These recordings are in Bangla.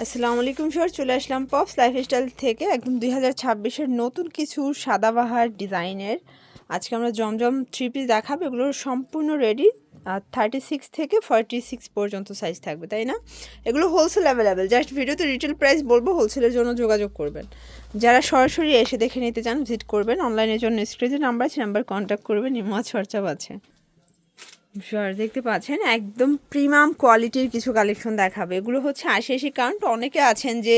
আসসালামু আলাইকুম স্যার, চলে আসলাম পপস লাইফস্টাইল থেকে একদম 2026-এর নতুন কিছু সাদাবাহার ডিজাইনের। আজকে আমরা জমজম থ্রি পিস দেখাবো। এগুলোর সম্পূর্ণ রেডি, 36 থেকে 46 পর্যন্ত সাইজ থাকবে, তাই না? এগুলো হোলসেল অ্যাভেলেবেল। জাস্ট ভিডিওতে রিটেল প্রাইস বলবো, হোলসেলের জন্য যোগাযোগ করবেন। যারা সরাসরি এসে দেখে নিতে চান ভিজিট করবেন। অনলাইনের জন্য স্ক্রিনে নাম্বার আছে, নাম্বার কন্ট্যাক্ট করবেন। ইমো হোয়াটসঅ্যাপ আছে। স্যার দেখতে পাচ্ছেন একদম প্রিমিয়াম কোয়ালিটির কিছু কালেকশন দেখাবে। এগুলো হচ্ছে 80 কাউন্ট। অনেকে আছেন যে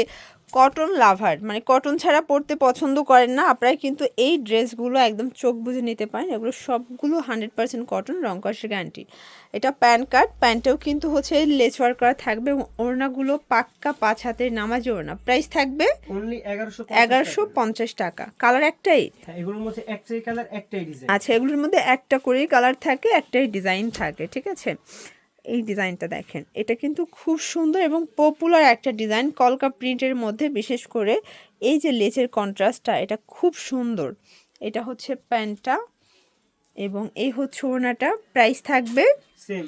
কটন লাভার, মানে কটন ছাড়া পরতে পছন্দ করেন না, আপনারা কিন্তু এই ড্রেসগুলো একদম চোখ বুজে নিতে পারেন। এগুলো সবগুলো 100% কটন, রং কষের গ্যারান্টি। এটা প্যান্ট কাট, প্যান্টেও কিন্তু হচ্ছে লেস ওয়ার্ক করা থাকবে। ওড়নাগুলো পাক্কা 5 হাতের নামাজি ওড়না। প্রাইস থাকবে অনলি 1150 টাকা। কালার একটাই? এগুলোর মধ্যে একটাই কালার, একটাই ডিজাইন। আচ্ছা, এগুলোর মধ্যে একটা করেই কালার থাকে, একটাই ডিজাইন থাকে, ঠিক আছে? এই ডিজাইনটা দেখেন, এটা কিন্তু খুব সুন্দর এবং পপুলার একটা ডিজাইন কলকা প্রিন্টের মধ্যে। বিশেষ করে এই যে লেচের কন্ট্রাস্টটা, এটা খুব সুন্দর। এটা হচ্ছে প্যান্টটা এবং এই হচ্ছে ওড়নাটা। প্রাইস থাকবে সেম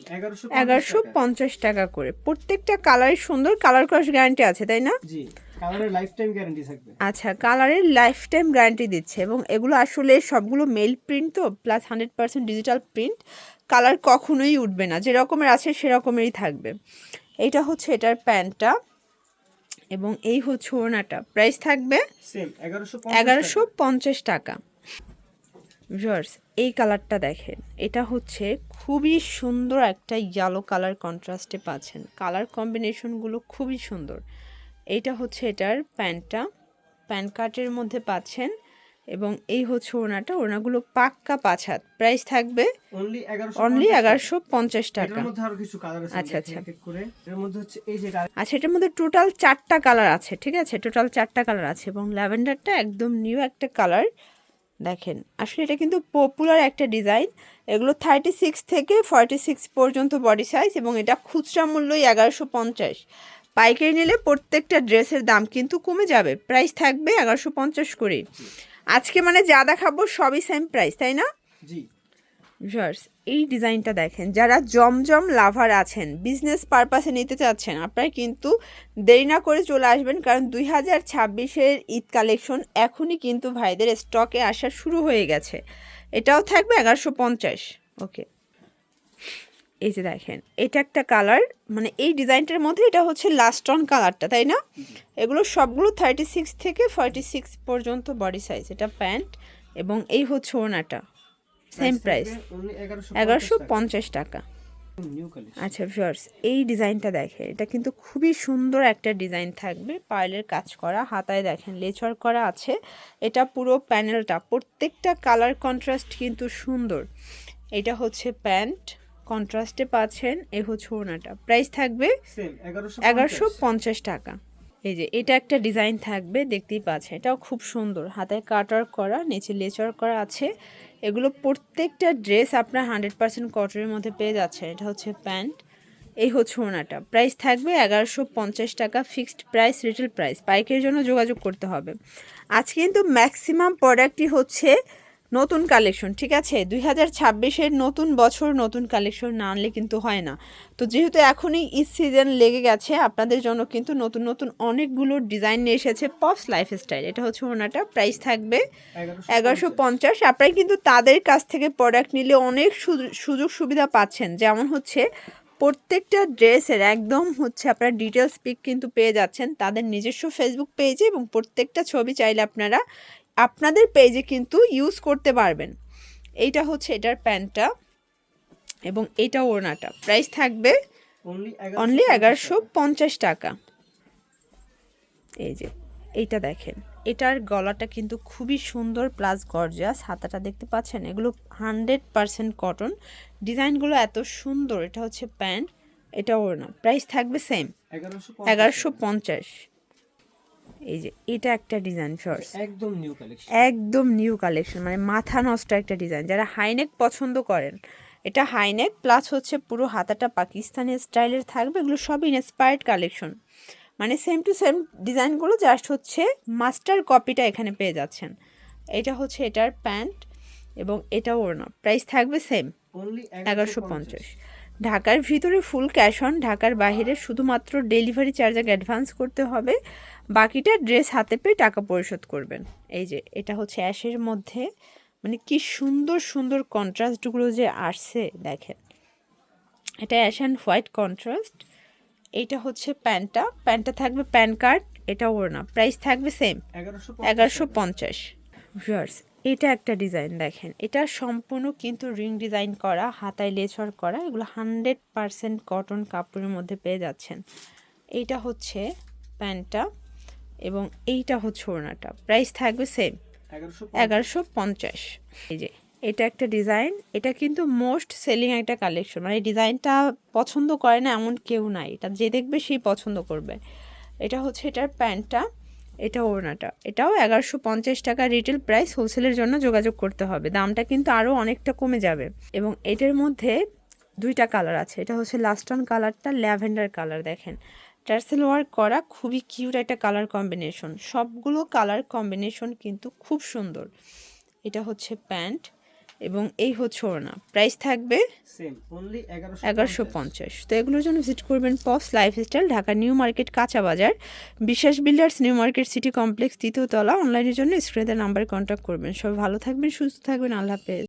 1150 টাকা করে। প্রত্যেকটা কালারই সুন্দর, কালার ক্রস গ্যারান্টি আছে, তাই না? জি, কালারের লাইফ টাইম গ্যারান্টি থাকবে। আচ্ছা, কালারের লাইফ টাইম গ্যারান্টি দিচ্ছে এবং এগুলো আসলে সবগুলো মেল প্রিন্ট তো, প্লাস 100% ডিজিটাল প্রিন্ট। কালার কখনোই উঠবে না, যে রকমের আছে সেরকমেরই থাকবে। এইটা হচ্ছে এটার প্যান্টটা এবং এই হচ্ছে ওড়নাটা। প্রাইস থাকবে সেম 1150 টাকা। ভিউয়ার্স, এই কালারটা দেখেন, এটা হচ্ছে খুবই সুন্দর একটা ইয়েলো কালার কন্ট্রাস্টে পাচ্ছেন। কালার কম্বিনেশনগুলো খুবই সুন্দর। এইটা হচ্ছে এটার প্যান্টটা, প্যান্ট কাটের মধ্যে পাচ্ছেন এবং এই হচ্ছে ওড়নাটা। ওড়নাগুলো পাক্কা 5 হাত। প্রাইস থাকবে অনলি 1150 টাকা। এর মধ্যে আরো কিছু কালার আছে। আচ্ছা আচ্ছা, এক এক করে এর মধ্যে হচ্ছে এই যে আচ্ছা, এটার মধ্যে টোটাল 4টা কালার আছে, ঠিক আছে? টোটাল 4টা কালার আছে এবং ল্যাভেন্ডারটা একদম নিউ একটা কালার। দেখেন, আসলে এটা কিন্তু পপুলার একটা ডিজাইন। এগুলো 36 থেকে 46 পর্যন্ত বডি সাইজ এবং এটা খুচরা মূল্যই 1150। পাইকারি নিলে প্রত্যেকটা ড্রেসের দাম কিন্তু কমে যাবে। প্রাইস থাকবে 1150 করে। আজকে মানে যা দেখাবো সবই সেম প্রাইস, তাই না? জি। ভিউয়ার্স, এই ডিজাইনটা দেখেন। যারা জমজম লাভার আছেন, বিজনেস পারপাসে নিতে চাচ্ছেন, আপনারা কিন্তু দেরি না করে চলে আসবেন, কারণ 2026-এর ঈদ কালেকশন এখনই কিন্তু ভাইদের স্টকে আসা শুরু হয়ে গেছে। এটাও থাকবে 1150। ওকে, এই যে দেখেন, এটা একটা কালার, মানে এই ডিজাইনটার মধ্যে এটা হচ্ছে লাস্ট অন কালারটা, তাই না? এগুলো সবগুলো 36 থেকে 46 পর্যন্ত বডি সাইজ। এটা প্যান্ট এবং এই হচ্ছে ওড়নাটা। সেম প্রাইস 1150 টাকা। New collection. আচ্ছা ভিউয়ার্স, এই ডিজাইনটা দেখেন, এটা কিন্তু খুবই সুন্দর একটা ডিজাইন থাকবে। পার্লের কাজ করা, হাতায় দেখেন লেচওয়ার্ক করা আছে। এটা পুরো প্যানেলটা, প্রত্যেকটা কালার কন্ট্রাস্ট কিন্তু সুন্দর। এটা হচ্ছে প্যান্ট, কন্ট্রাস্টে পাচ্ছেন। এই হচ্ছে ওড়নাটা। প্রাইস থাকবে সেম 1150 টাকা। এই যে এটা একটা ডিজাইন থাকবে, দেখতেই পাচ্ছেন, এটাও খুব সুন্দর। হাতায় কাটওয়ার্ক করা, নিচে লেচওয়ার্ক করা আছে। এগুলো প্রত্যেকটা ড্রেস আপনার 100% কটনের মধ্যে পেয়ে যাচ্ছে। এটা হচ্ছে প্যান্ট, এই হচ্ছে ওড়নাটা। প্রাইস থাকবে 1150 টাকা, ফিক্সড প্রাইস, রিটেল প্রাইস। পাইকারির জন্য যোগাযোগ করতে হবে। আজকে কিন্তু ম্যাক্সিমাম প্রোডাক্টই হচ্ছে নতুন কালেকশন, ঠিক আছে? 2026-এর নতুন বছর নতুন কালেকশন না আনলে কিন্তু হয় না। তো যেহেতু এখনই ঈদ সিজন লেগে গেছে, আপনাদের জন্য কিন্তু নতুন নতুন অনেকগুলো ডিজাইন নিয়ে এসেছে পপস লাইফস্টাইল। এটা হচ্ছে ওনাটা। প্রাইস থাকবে 1150। আপনারা কিন্তু তাদের কাছ থেকে প্রোডাক্ট নিলে অনেক সুযোগ সুবিধা পাচ্ছেন। যেমন হচ্ছে প্রত্যেকটা ড্রেসের একদম হচ্ছে আপনারা ডিটেলস পিক কিন্তু পেয়ে যাচ্ছেন তাদের নিজস্ব ফেসবুক পেজে, এবং প্রত্যেকটা ছবি চাইলে আপনারা আপনাদের পেজে কিন্তু ইউজ করতে পারবেন। এইটা হচ্ছে এটার প্যান্টটা এবং এইটা ওড়নাটা। প্রাইস থাকবে অনলি 1150 টাকা। এই যে এইটা দেখেন, এটার গলাটা কিন্তু খুবই সুন্দর প্লাস গর্জিয়াস। হাতাটা দেখতে পাচ্ছেন, এগুলো 100% কটন। ডিজাইনগুলো এত সুন্দর। এটা হচ্ছে প্যান্ট, এটা ওড়না। প্রাইস থাকবে সেম 1150। এই যে এটা একটা ডিজাইন শর্টস, একদম নিউ কালেকশন, একদম নিউ কালেকশন, মানে মাথা নষ্ট একটা ডিজাইন। যারা হাইনেক পছন্দ করেন, এটা হাইনেক প্লাস হচ্ছে পুরো হাতাটা পাকিস্তানি স্টাইলের থাকবে। এগুলো সব ইন্সপায়ার্ড কালেকশন, মানে সেম টু সেম ডিজাইনগুলো, জাস্ট হচ্ছে মাস্টার কপিটা এখানে পেয়ে যাচ্ছেন। এটা হচ্ছে এটার প্যান্ট এবং এটা ওড়না। প্রাইস থাকবে সেম 1150। ঢাকার ভিতরে ফুল ক্যাশ অন, ঢাকার বাইরে শুধুমাত্র ডেলিভারি চার্জ আগে অ্যাডভান্স করতে হবে, বাকিটা ড্রেস হাতে পেয়ে টাকা পরিশোধ করবেন। এই যে এটা হচ্ছে অ্যাশের মধ্যে, মানে কি সুন্দর সুন্দর কন্ট্রাস্টগুলো যে আসছে দেখেন, এটা অ্যাশ অ্যান্ড হোয়াইট কন্ট্রাস্ট। এইটা হচ্ছে প্যান্টটা থাকবে প্যান কার্ড, এটা ওড়না, প্রাইস থাকবে সেম 1150। ভিউয়ার্স, এটা একটা ডিজাইন দেখেন, এটা সম্পূর্ণ কিন্তু রিং ডিজাইন করা, হাতায় লেচর করা, এগুলো 100% কটন কাপড়ের মধ্যে পেয়ে যাচ্ছেন। এইটা হচ্ছে প্যান্টটা এবং এইটা হচ্ছে ওড়নাটা, প্রাইস থাকবে সেম 1150। এই যে এটা একটা ডিজাইন, এটা কিন্তু মোস্ট সেলিং একটা কালেকশন, মানে এই ডিজাইনটা পছন্দ করে না এমন কেউ নাই, এটা যে দেখবে সেই পছন্দ করবে। এটা হচ্ছে এটার প্যান্টটা, এটা ওড়নাটা, এটাও 1150 টাকা রিটেল প্রাইস, হোলসেলের জন্য যোগাযোগ করতে হবে, দামটা কিন্তু আরও অনেকটা কমে যাবে। এবং এটার মধ্যে দুইটা কালার আছে, এটা হচ্ছে লাস্ট অন কালারটা ল্যাভেন্ডার কালার, দেখেন টার্সেল ওয়ার্ক করা, খুবই কিউট একটা কালার কম্বিনেশন, সবগুলো কালার কম্বিনেশন কিন্তু খুব সুন্দর। এটা হচ্ছে প্যান্ট এবং এই হচ্ছে ওড়না, প্রাইস থাকবে সেম অনলি 1150। তো এগুলোর জন্য ভিজিট করবেন Pops Lifestyle, Dhaka New Market কাঁচা বাজার, Biswas Builders New Market City Complex 3য় তলা। অনলাইনের জন্য স্ক্রিনে নাম্বারে কন্ট্যাক্ট করবেন। সবাই ভালো থাকবেন, সুস্থ থাকবেন, আল্লাহ হাফেজ।